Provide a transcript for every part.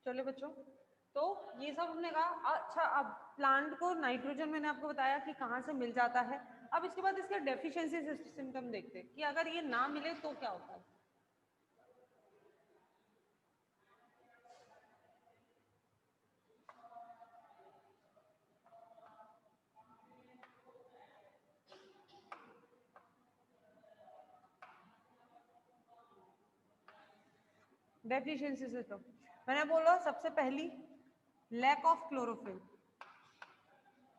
चलिए बच्चों, तो ये सब हमने कहा। अच्छा, अब प्लांट को नाइट्रोजन मैंने आपको बताया कि कहाँ से मिल जाता है। अब इसके बाद इसके डेफिशिएंसी सिम्टम देखते हैं कि अगर ये ना मिले तो क्या होता है। डेफिशिएंसी सिम्टम मैंने बोला, सबसे पहली लैक ऑफ क्लोरोफिल।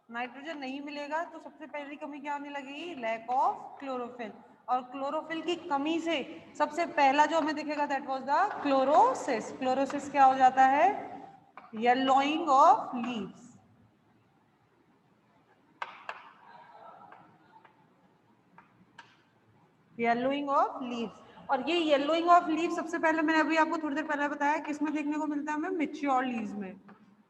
नाइट्रोजन नहीं मिलेगा तो सबसे पहली कमी क्या होने लगेगी, लैक ऑफ क्लोरोफिल। और क्लोरोफिल की कमी से सबसे पहला जो हमें दिखेगा that was the chlorosis. Chlorosis क्या हो जाता है, yellowing of leaves. Yellowing of leaves. और ये येलोइंग ऑफ लीव्स सबसे पहले मैंने अभी आपको थोड़ी देर पहले बताया किसमें देखने को मिलता है हमें, मैच्योर लीव्स में।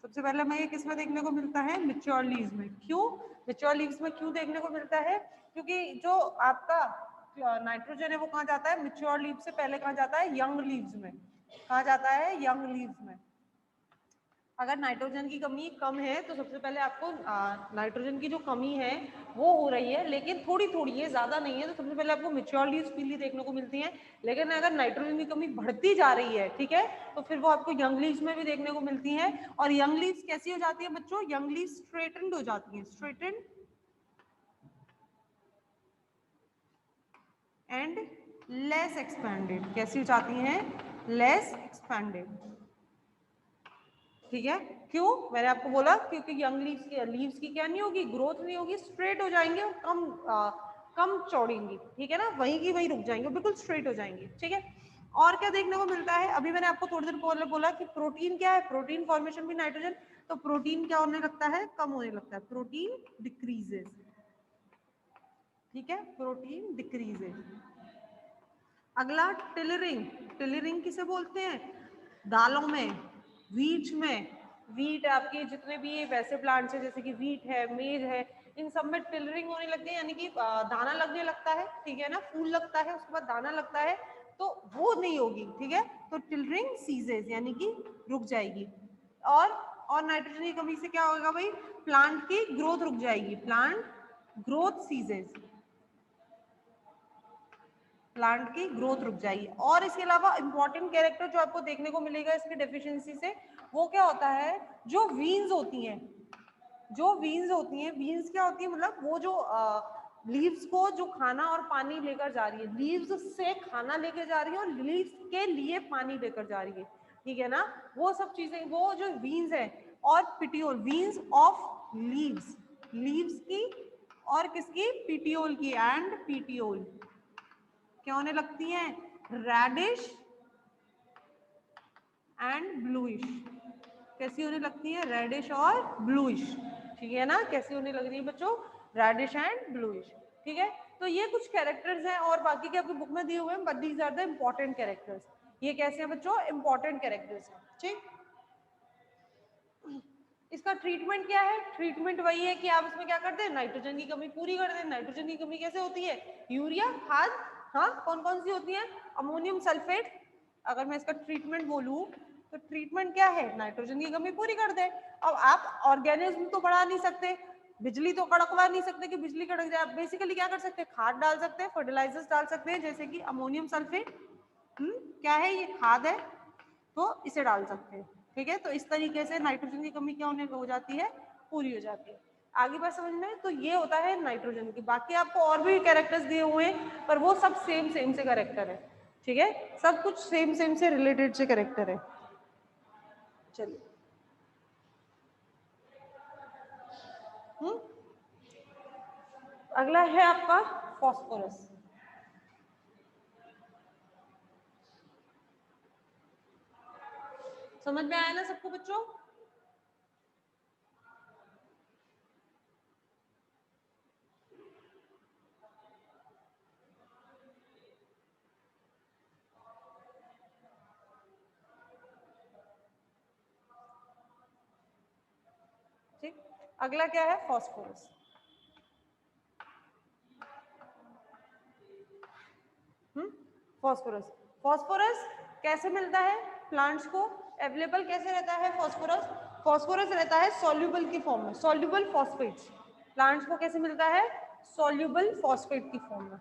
सबसे पहले हमें ये किसमें देखने को मिलता है, मैच्योर लीव्स में। क्यों मैच्योर लीव्स में क्यों देखने को मिलता है, क्योंकि जो आपका नाइट्रोजन है वो कहाँ जाता है, मैच्योर लीव्स से पहले कहाँ जाता है, यंग लीव्स में। कहाँ जाता है, यंग लीव्स में। अगर नाइट्रोजन की कमी कम है तो सबसे पहले आपको नाइट्रोजन की जो कमी है वो हो रही है, लेकिन थोड़ी थोड़ी है, ज्यादा नहीं है, तो सबसे पहले आपको मैच्योर लीव्स पीली देखने को मिलती हैं। लेकिन अगर नाइट्रोजन की कमी बढ़ती जा रही है, ठीक है, तो फिर वो आपको यंग लीव्स में भी देखने को मिलती हैं। और यंग लीव्स कैसी हो जाती है बच्चों, यंग लीव्स स्ट्रेटेंड हो जाती हैं, स्ट्रेटेंड एंड लेस एक्सपैंडेड। कैसी हो जाती हैं, लेस एक्सपैंडेड। ठीक है, क्यों, मैंने आपको बोला क्योंकि यंग लीव्स की क्या नहीं होगी, ग्रोथ नहीं होगी, स्ट्रेट हो जाएंगे और कम चौड़ेंगी। ठीक है ना, वहीं की वहीं रुक जाएंगे, बिल्कुल स्ट्रेट हो जाएंगी। ठीक है, और क्या देखने को मिलता है, अभी मैंने आपको थोड़ी देर पहले बोला कि प्रोटीन क्या है, प्रोटीन फॉर्मेशन भी नाइट्रोजन। तो प्रोटीन क्या होने लगता है, कम होने लगता है, प्रोटीन डिक्रीजेस। ठीक है, प्रोटीन डिक्रीजेस। अगला टिलरिंग। टिलरिंग किसे बोलते हैं, दालों में, व्हीट में। व्हीट आपके जितने भी वैसे प्लांट्स हैं जैसे कि व्हीट है, मेज है, इन सब में टिलरिंग होने लगती है, यानी कि दाना लगने लगता है। ठीक है ना, फूल लगता है उसके बाद दाना लगता है, तो वो नहीं होगी। ठीक है, तो टिलरिंग सीजेस यानी कि रुक जाएगी। और नाइट्रोजन की कमी से क्या होगा भाई, प्लांट की ग्रोथ रुक जाएगी, प्लांट ग्रोथ सीजेस, प्लांट की ग्रोथ रुक जाएगी। और इसके अलावा इंपॉर्टेंट कैरेक्टर जो आपको देखने को मिलेगा इसकी डेफिशिएंसी से, वो क्या होता है, जो वीन्स होती हैं, जो वीन्स होती हैं, वीन्स क्या होती है, मतलब वो जो लीव्स को जो खाना और पानी लेकर जा रही है, लीव्स से खाना लेकर जा रही है और लीव्स के लिए पानी लेकर जा रही है। ठीक है ना, वो सब चीजें, वो जो वीन्स है, और petiole, veins of leaves, leaves की और किसकी, पिटियोल की, एंड पिटियोल क्या होने लगती हैं, रेडिश एंड ब्लूइश। कैसी होने लगती है, रेडिश और ब्लूइश। ठीक है ना, कैसी होने लग रही है बच्चों, रेडिश एंड ब्लूइश। ठीक है, तो ये कुछ कैरेक्टर्स हैं और बाकी के आपकी बुक में दिए हुए हैं, but these are the important characters. ये कैसे हैं बच्चों, इंपॉर्टेंट कैरेक्टर्स हैं। ठीक, इसका ट्रीटमेंट क्या है, ट्रीटमेंट वही है कि आप इसमें क्या करते हैं, नाइट्रोजन की कमी पूरी कर दें। नाइट्रोजन की कमी कैसे होती है, यूरिया खाद, हाँ कौन कौन सी होती है, अमोनियम सल्फेट। अगर मैं इसका ट्रीटमेंट बोलूं तो ट्रीटमेंट क्या है, नाइट्रोजन की कमी पूरी कर दे। अब आप ऑर्गेनिज्म तो बढ़ा नहीं सकते, बिजली तो कड़कवा नहीं सकते कि बिजली कड़क जाए। आप बेसिकली क्या कर सकते हैं, खाद डाल सकते हैं, फर्टिलाइजर्स डाल सकते हैं, जैसे कि अमोनियम सल्फेट। क्या है, ये खाद है, तो इसे डाल सकते हैं। ठीक है, तो इस तरीके से नाइट्रोजन की कमी क्या होने हो जाती है, पूरी हो जाती है। आगे बात समझ में, तो ये होता है नाइट्रोजन की। बाकी आपको और भी कैरेक्टर्स दिए हुए हैं, पर वो सब सेम सेम से कैरेक्टर है। ठीक है, सब कुछ सेम सेम से रिलेटेड से कैरेक्टर है। चलिए, अगला है आपका फॉस्फोरस। समझ में आया ना सबको बच्चों, ठीक। अगला क्या है, फॉस्फोरस। फॉस्फोरस। फॉस्फोरस कैसे मिलता है प्लांट्स को, अवेलेबल कैसे रहता है फॉस्फोरस? फॉस्फोरस रहता है सॉल्युबल की फॉर्म में, सॉल्युबल फॉस्फेट्स। प्लांट्स को कैसे मिलता है? सॉल्युबल फॉस्फेट की फॉर्म में।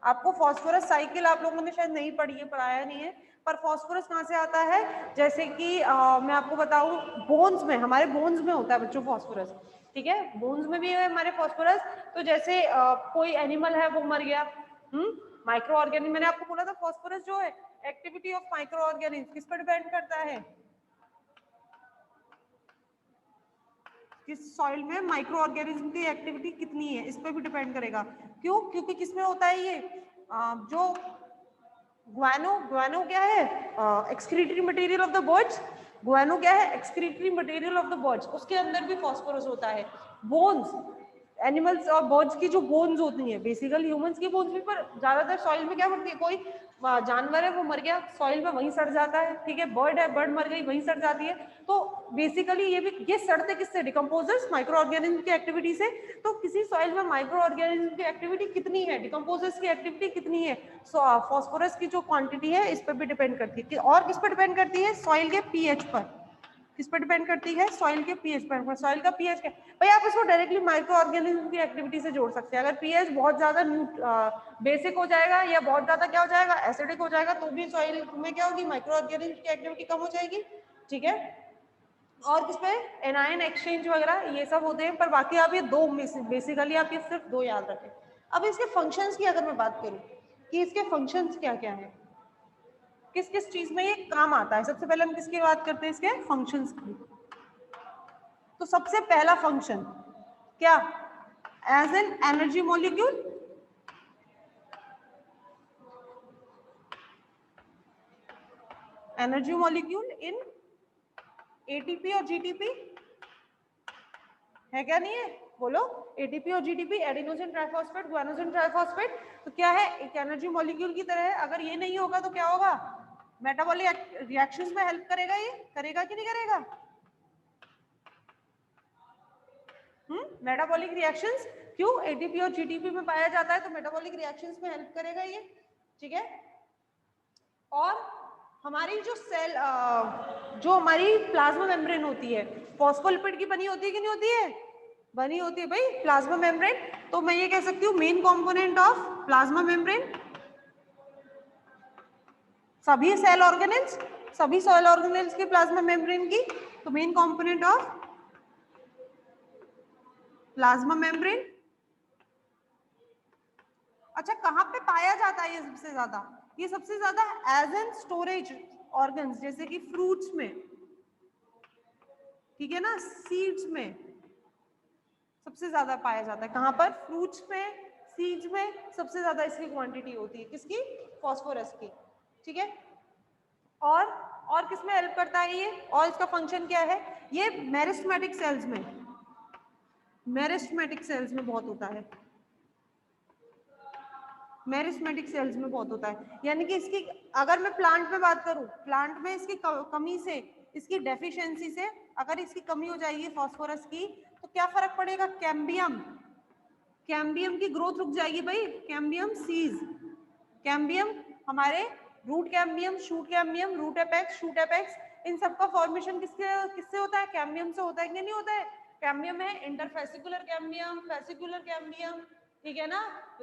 आपको फॉस्फोरस साइकिल आप लोगों ने शायद नहीं पढ़ी है, पढ़ाया नहीं है, पर फॉस्फोरस कहाँ से आता है? जैसे कि मैं आपको बताऊं, बोन्स में, हमारे बोन्स में होता है बच्चों फॉस्फोरस, ठीक है, बोन्स में भी है हमारे फॉस्फोरस। तो जैसे कोई एनिमल है वो मर गया, माइक्रो ऑर्गेनिज्म, मैंने आपको बोला था फॉस्फोरस जो है एक्टिविटी ऑफ माइक्रो ऑर्गेनिज्म किस पर डिपेंड करता है? किस सॉइल में माइक्रो ऑर्गेनिज्म की एक्टिविटी कितनी है इस पर भी डिपेंड करेगा। क्यों? क्योंकि किसमें होता है ये जो ग्वानो, ग्वानो क्या है? Excretory material of the birds. Guano क्या है? Excretory material of the birds, उसके अंदर भी फॉस्फोरस होता है। बोन्स, एनिमल्स और बर्ड्स की जो बोन्स होती हैं, बेसिकली ह्यूमंस की बोन्स भी, पर ज्यादातर सॉइल में क्या करती है, कोई जानवर है वो मर गया सॉइल में वहीं सड़ जाता है, ठीक है, बर्ड है, बर्ड मर गई वहीं सड़ जाती है। तो बेसिकली ये भी, ये सड़ते किससे? डिकम्पोजर्स, माइक्रो ऑर्गेनिज्म की एक्टिविटी से। तो किसी सॉइल में माइक्रो ऑर्गेनिज्म की एक्टिविटी कितनी है, डिकम्पोजर्स की एक्टिविटी कितनी है, फॉस्फोरस की जो क्वांटिटी है इस पर भी डिपेंड करती है। और किस पर डिपेंड करती है? सॉइल के पीएच पर। किस पर डिपेंड करती है? सॉइल के पीएच पर। सॉइल का पीएच क्या भाई, आप इसको डायरेक्टली माइक्रो ऑर्गेनिज्म की एक्टिविटी से जोड़ सकते हैं। अगर पीएच बहुत ज्यादा बेसिक हो जाएगा या बहुत ज्यादा क्या हो जाएगा, एसिडिक हो जाएगा, तो भी सॉइल में क्या होगी, माइक्रो ऑर्गेनिज्म की एक्टिविटी कम हो जाएगी, ठीक है। और किस पे? एनायन एक्सचेंज वगैरह ये सब होते हैं, पर बाकी आप ये दो बेसिकली आप ये सिर्फ दो याद रखें। अब इसके फंक्शंस की अगर मैं बात करूं कि इसके फंक्शंस क्या क्या है, किस किस चीज में ये काम आता है, सबसे पहले हम किसकी बात करते हैं? इसके फंक्शंस की। तो सबसे पहला फंक्शन क्या? As an energy molecule, energy molecule in ATP और जीटीपी, है क्या नहीं है? बोलो, एटीपी और GTP, adenosine triphosphate, guanosine triphosphate, तो क्या है? एक एनर्जी मॉलिक्यूल की तरह है। अगर ये नहीं होगा तो क्या होगा? मेटाबॉलिक रिएक्शंस में हेल्प करेगा, ये करेगा कि नहीं करेगा? मेटाबॉलिक रिएक्शंस, क्यों? एटीपी और जीटीपी में पाया जाता है, तो मेटाबॉलिक रिएक्शंस में हेल्प करेगा ये, ठीक है। और हमारी जो सेल, जो हमारी प्लाज्मा मेम्ब्रेन होती है, फॉस्फोलिपिड की बनी होती है कि नहीं होती है? बनी होती है भाई प्लाज्मा मेम्ब्रेन। तो मैं ये कह सकती हूँ main component of plasma membrane, सभी सेल ऑर्गेनेल्स, सभी सेल ऑर्गेनेल्स की प्लाज्मा मेम्ब्रेन की, तो main component of plasma membrane. अच्छा, कहाँ पे पाया जाता है ये सबसे ज्यादा? ये सबसे ज्यादा एज एन स्टोरेज ऑर्गन्स, जैसे कि फ्रूट्स में, ठीक है ना, सीड्स में सबसे ज्यादा पाया जाता है। कहाँ पर? फ्रूट्स में, सीड्स में सबसे ज्यादा इसकी क्वांटिटी होती है, किसकी? फॉस्फोरस की, ठीक है। और किसमें हेल्प करता है ये, और इसका फंक्शन क्या है? ये मेरिस्टेमेटिक सेल्स में, मेरिस्टेमेटिक सेल्स में बहुत होता है, मेरिस्टेमेटिक सेल्स में बहुत होता है। यानी कि इसकी, अगर मैं प्लांट में बात करूं, प्लांट में इसकी कमी से, इसकी डेफिशिएंसी से, अगर इसकी कमी हो जाएगी फॉस्फोरस की, तो क्या फर्क पड़ेगा? कैम्बियम, कैम्बियम की ग्रोथ रुक जाएगी भाई, कैम्बियम सीज, कैम्बियम हमारे root cambium, shoot cambium, root apex, shoot apex, इन सब का फॉर्मेशन किसके किससे होता है? कैम्बियम से होता है कि नहीं होता है? कैम्बियम है इंटरफेसिकुलर कैम्बियम, फेसिकुलर कैम्बियम, ठीक है ना।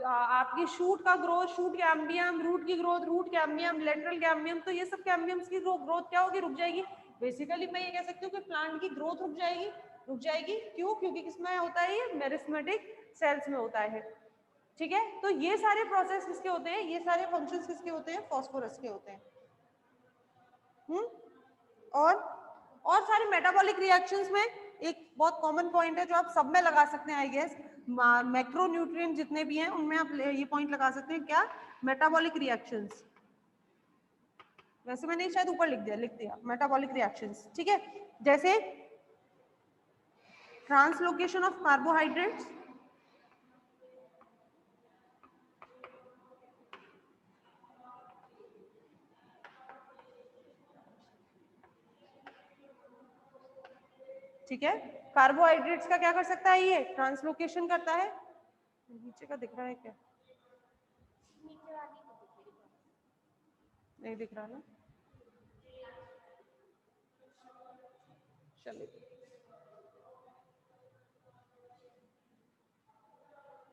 आपकी शूट का ग्रोथ, शूट कैम्बियम, रूट की growth, root cambium, lateral cambium, तो ये सब कैम्बियम्स की ग्रोथ क्या होगी? रुक जाएगी। बेसिकली मैं ये कह सकती हूँ कि प्लांट की ग्रोथ रुक जाएगी, रुक जाएगी। क्यों? क्योंकि किसमें होता है? ये मेरिस्टेमेटिक सेल्स में होता है, ठीक है। तो ये सारे प्रोसेस किसके होते हैं? ये सारे फंक्शंस किसके होते हैं? फॉस्फोरस के होते हैं। और और सारे मेटाबॉलिक रिएक्शंस में एक बहुत कॉमन पॉइंट है जो आप सब में लगा सकते हैं, आई गेस, मैक्रोन्यूट्रिएंट जितने भी हैं उनमें आप ये पॉइंट लगा सकते हैं, क्या? Metabolic reactions. वैसे मैंने शायद ऊपर लिख दिया मेटाबॉलिक रिएक्शंस, ठीक है। जैसे ट्रांसलोकेशन ऑफ कार्बोहाइड्रेट्स, ठीक है। कार्बोहाइड्रेट्स का क्या कर सकता है, ये ट्रांसलोकेशन करता है। नीचे का दिख रहा है क्या, नहीं दिख रहा ना, चलिए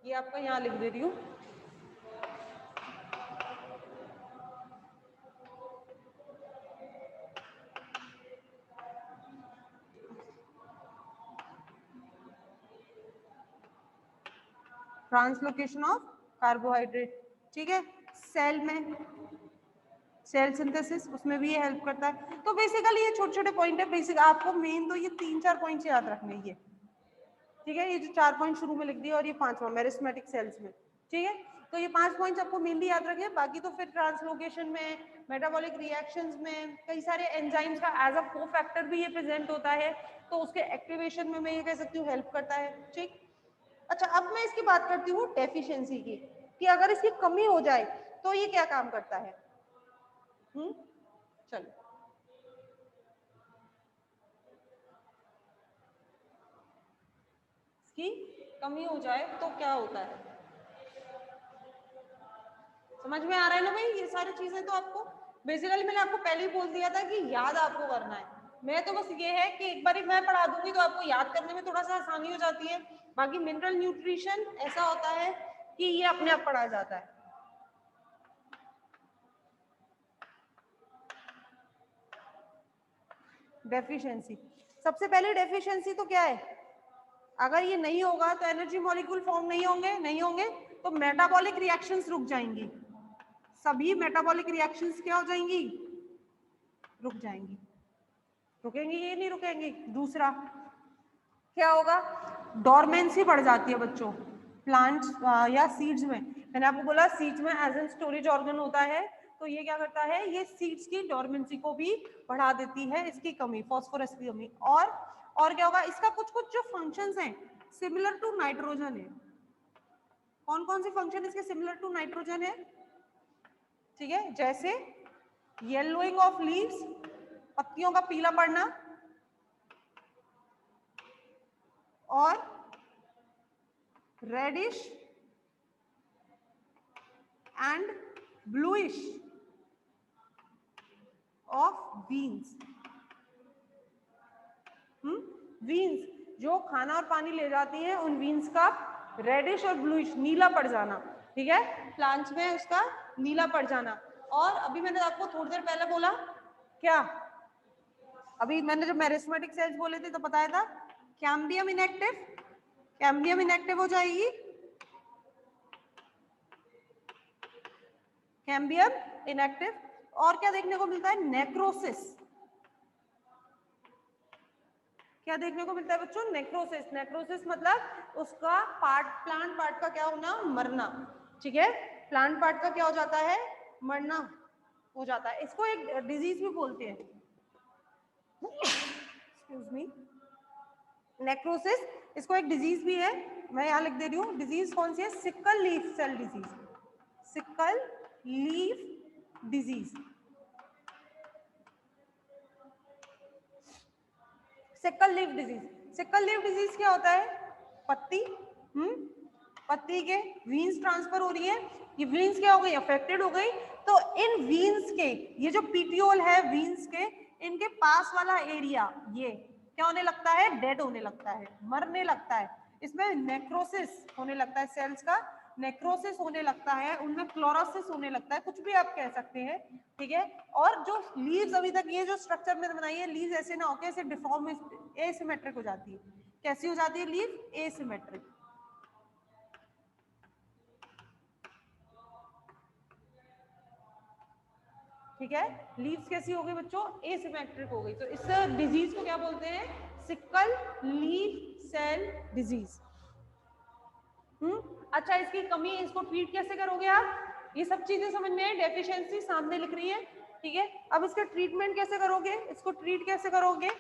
ये आपका यहाँ लिख दे रही हूँ। ट्रांसलोकेशन ऑफ कार्बोहाइड्रेट, ठीक है। सेल में सेल सिंथेसिस, उसमें भी ये हेल्प करता है। तो बेसिकली ये छोटे छोटे पॉइंट है, बेसिक आपको मेन तो ये 3-4 पॉइंट्स याद रखने हैं, ये ठीक है। ये जो 4 पॉइंट शुरू में लिख दिया और ये 5वां मेरिस्मेटिक सेल्स में, ठीक है। तो ये 5 पॉइंट्स आपको मेनली याद रखिए। बाकी तो फिर ट्रांसलोकेशन में, मेटाबॉलिक रिएक्शंस में कई सारे एंजाइम्स का एज अ कोफैक्टर भी ये प्रेजेंट होता है, तो उसके एक्टिवेशन में मैं ये कह सकती हूँ हेल्प करता है, ठीक। अच्छा, अब मैं इसकी बात करती हूँ डेफिशिएंसी की, कि अगर इसकी कमी हो जाए तो ये क्या काम करता है। चलो, इसकी कमी हो जाए तो क्या होता है, समझ में आ रहा है ना भाई। ये सारी चीजें तो आपको बेसिकली मैंने आपको पहले ही बोल दिया था कि याद आपको करना है। मैं तो बस ये है कि एक बार मैं पढ़ा दूंगी तो आपको याद करने में थोड़ा सा आसानी हो जाती है। बाकी मिनरल न्यूट्रिशन ऐसा होता है कि ये अपने आप पढ़ा जाता है। डेफिशिएंसी, सबसे पहले डेफिशिएंसी तो क्या है, अगर ये नहीं होगा तो एनर्जी मॉलिक्यूल फॉर्म नहीं होंगे तो मेटाबॉलिक रिएक्शंस रुक जाएंगी, सभी मेटाबॉलिक रिएक्शंस क्या हो जाएंगी, रुक जाएंगी। रुकेंगी, ये नहीं रुकेंगी। दूसरा क्या होगा, डोरमेंसी बढ़ जाती है बच्चों प्लांट्स या सीड्स में। मैंने आपको बोला सीड्स में एज एन स्टोरेज ऑर्गन होता है, तो ये क्या करता है, ये सीड्स की डोरमेंसी को भी बढ़ा देती है, इसकी कमी, फास्फोरस की कमी। और क्या होगा, इसका कुछ कुछ जो फंक्शंस हैं सिमिलर टू नाइट्रोजन है। कौन कौन से फंक्शन इसके सिमिलर टू नाइट्रोजन है, ठीक है। जैसे येलोइंग ऑफ लीव्स, पत्तियों का पीला पड़ना, और reddish and bluish of beans. Beans जो खाना और पानी ले जाती हैं, उन बीन्स का रेडिश और ब्लूइश नीला पड़ जाना, ठीक है। प्लांट्स में उसका नीला पड़ जाना। और अभी मैंने आपको थोड़ी देर पहले बोला क्या, अभी मैंने जब मेरिस्मेटिक सेल्स बोले थे तो बताया था कैम्बियम इनएक्टिव, कैम्बियम इनएक्टिव हो जाएगी, कैम्बियम इनएक्टिव। और क्या देखने को मिलता है, नेक्रोसिस। क्या देखने को मिलता है बच्चों, नेक्रोसिस। नेक्रोसिस मतलब उसका पार्ट, प्लांट पार्ट का क्या होना, मरना, ठीक है। प्लांट पार्ट का क्या हो जाता है, मरना हो जाता है। इसको एक डिजीज भी बोलते हैं, एक्सक्यूज मी, नेक्रोसिस, इसको एक डिजीज भी है। मैं यहाँ लिख दे रही हूँ, डिजीज कौन सी है, sickle leaf cell disease, sickle leaf disease. Sickle leaf disease, sickle leaf disease क्या होता है, पत्ती पत्ती के वीन्स ट्रांसफर हो रही है, ये वीन्स क्या हो गई, अफेक्टेड हो गई। तो इन वीन्स के, ये जो पीटियोल है वीन्स के, इनके पास वाला एरिया ये क्या होने लगता है, डेड होने लगता है, मरने लगता है। इसमें नेक्रोसिस होने लगता है, सेल्स का नेक्रोसिस होने लगता है, उनमें क्लोरोसिस होने लगता है, कुछ भी आप कह सकते हैं, ठीक है। और जो लीव्स अभी तक ये जो स्ट्रक्चर में बनाई है, लीव्स ऐसे ना होके ऐसे डिफॉर्म, एसिमेट्रिक हो जाती है। कैसी हो जाती है लीव, एसिमेट्रिक, ठीक है। लीव्स कैसी हो गई बच्चों, एसिमेट्रिक हो गई। तो इस डिजीज को क्या बोलते हैं, सिकल लीफ सेल डिजीज। अच्छा, इसकी कमी, इसको ट्रीट कैसे करोगे आप, ये सब चीजें समझ में आई, डेफिशिएंसी सामने लिख रही है, ठीक है। अब इसका ट्रीटमेंट कैसे करोगे, इसको ट्रीट कैसे करोगे,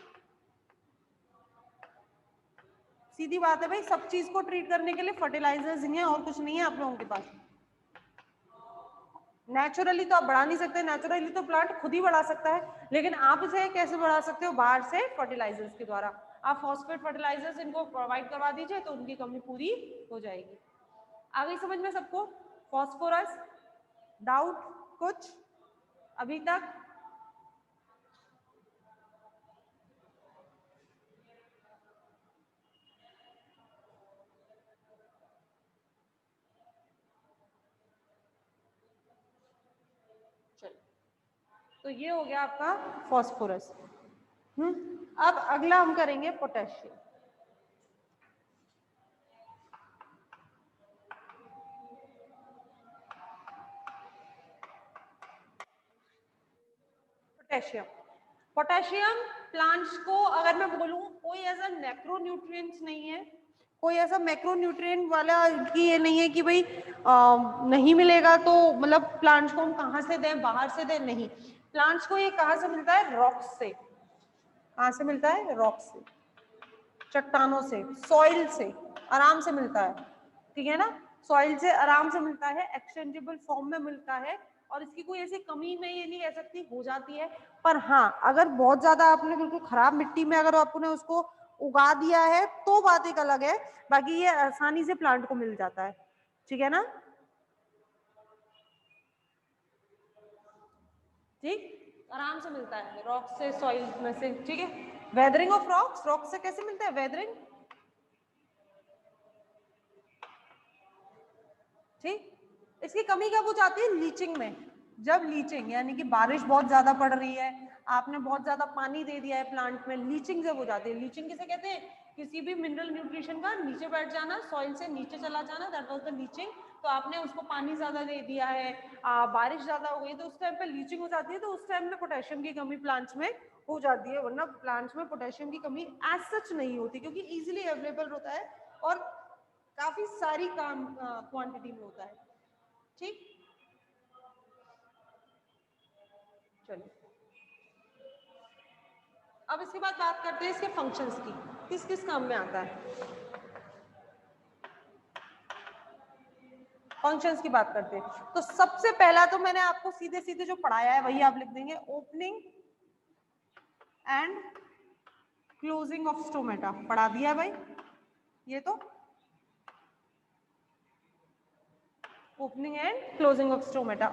सीधी बात है भाई, सब चीज को ट्रीट करने के लिए फर्टिलाइजर्स ही है, और कुछ नहीं है आप लोगों के पास। नेचुरली तो आप बढ़ा नहीं सकते, नेचुरली तो प्लांट खुद ही बढ़ा सकता है, लेकिन आप इसे कैसे बढ़ा सकते हो, बाहर से फर्टिलाइजर्स के द्वारा। आप फॉस्फेट फर्टिलाइजर्स इनको प्रोवाइड करवा दीजिए तो उनकी कमी पूरी हो जाएगी। आ गई समझ में सबको? फॉस्फोरस डाउट कुछ अभी तक? चलो, तो ये हो गया आपका फॉस्फोरस। अब अगला हम करेंगे पोटेशियम। पोटेशियम, पोटेशियम प्लांट्स को अगर मैं बोलूं कोई ऐसा मैक्रोन्यूट्रिएंट्स नहीं है, कोई ऐसा मैक्रोन्यूट्रिएंट वाला कि ये नहीं है कि भाई नहीं मिलेगा तो मतलब प्लांट्स को हम कहाँ से दें, बाहर से दें, नहीं। प्लांट्स को ये कहाँ से मिलता है? रॉक्स से। कहाँ से मिलता है? रॉक से, चट्टानों से, सॉइल से आराम से मिलता है, ठीक है ना? सॉइल से आराम से मिलता है, एक्सचेंजेबल फॉर्म में मिलता है, और इसकी कोई ऐसी कमी मैं ये नहीं कह सकती हो जाती है। पर हाँ, अगर बहुत ज्यादा आपने बिल्कुल खराब मिट्टी में अगर आपने उसको उगा दिया है तो बात एक अलग है, बाकी ये आसानी से प्लांट को मिल जाता है, ठीक है ना? ठीक, आराम से मिलता है रॉक से, सॉइल में से, ठीक है। वेदरिंग ऑफ रॉक्स, रॉक से कैसे मिलता है वेदरिंग? ठीक, इसकी कमी कब हो जाती है? लीचिंग में। जब लीचिंग यानी कि बारिश बहुत ज्यादा पड़ रही है, आपने बहुत ज्यादा पानी दे दिया है प्लांट में, लीचिंग जब हो जाती है। लीचिंग किसे कहते हैं? किसी भी मिनरल न्यूट्रिशन का नीचे बैठ जाना, सॉइल से नीचे चला जाना, दैट वाज द लीचिंग। तो आपने उसको पानी ज्यादा दे दिया है, बारिश ज्यादा हो गई, तो उस टाइम पे लीचिंग हो जाती है, तो उस टाइम में पोटेशियम की कमी प्लांट्स में हो जाती है। वरना प्लांट्स में पोटेशियम की कमी एज सच नहीं होती, क्योंकि इजिली अवेलेबल होता है और काफी सारी काम क्वांटिटी में होता है, ठीक। चलिए, अब इसके बाद बात करते हैं इसके फंक्शंस की, किस किस काम में आता है। फंक्शंस की बात करते हैं, तो सबसे पहला तो मैंने आपको सीधे सीधे जो पढ़ाया है वही आप लिख देंगे, opening and closing of stomata पढ़ा दिया है भाई, ये तो opening and closing of stomata.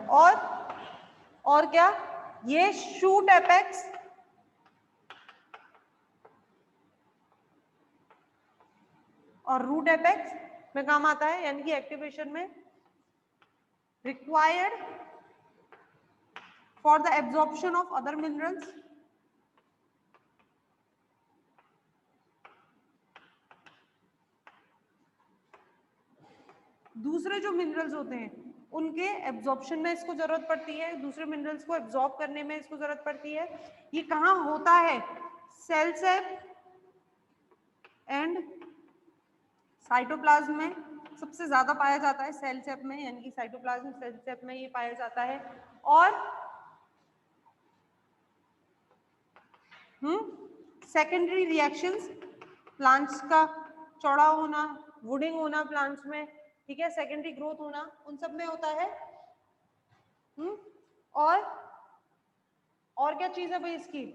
और क्या? ये शूट एपेक्स और रूट एपेक्स में काम आता है, यानी कि एक्टिवेशन में required for the absorption of other minerals, दूसरे जो मिनरल्स होते हैं उनके एब्जॉर्प्शन में इसको जरूरत पड़ती है, दूसरे मिनरल्स को एब्जॉर्ब करने में इसको जरूरत पड़ती है। ये कहाँ होता है? सेल सेप एंड साइटोप्लाज्म में सबसे ज्यादा पाया जाता है, सेल सेप में, यानी कि साइटोप्लाज्म सेल सेप में ये पाया जाता है। और सेकेंडरी रिएक्शंस, प्लांट्स का चौड़ा होना, वुडिंग होना प्लांट्स में, ठीक है, सेकेंडरी ग्रोथ होना, उन सब में होता है। और क्या चीज है भाई इसकी?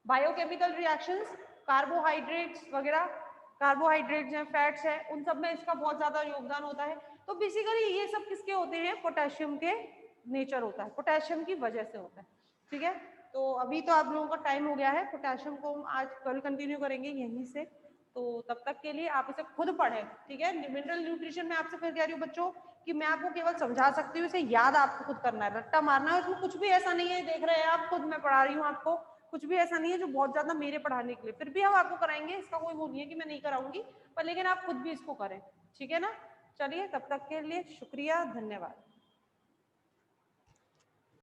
बायोकेमिकल रिएक्शंस, कार्बोहाइड्रेट्स वगैरह, कार्बोहाइड्रेट्स हैं, फैट्स हैं, उन सब में इसका बहुत ज्यादा योगदान होता है। तो बेसिकली ये सब किसके होते हैं? पोटेशियम के नेचर होता है, पोटेशियम की वजह से होता है, ठीक है। तो अभी तो आप लोगों का टाइम हो गया है, पोटेशियम को हम आज कल कंटिन्यू करेंगे यहीं से, तो तब तक के लिए आप इसे खुद पढ़ें, ठीक है। मिनरल न्यूट्रिशन में आपसे फिर कह रही हूँ बच्चों कि मैं आपको केवल समझा सकती हूँ, इसे याद आपको खुद करना है, रट्टा मारना है, उसमें कुछ भी ऐसा नहीं है, देख रहे हैं आप खुद मैं पढ़ा रही हूँ आपको, कुछ भी ऐसा नहीं है जो बहुत ज्यादा मेरे पढ़ाने के लिए, फिर भी हम आपको कराएंगे, इसका कोई वो नहीं है कि मैं नहीं कराऊंगी, पर लेकिन आप खुद भी इसको करें, ठीक है ना। चलिए, तब तक के लिए शुक्रिया, धन्यवाद।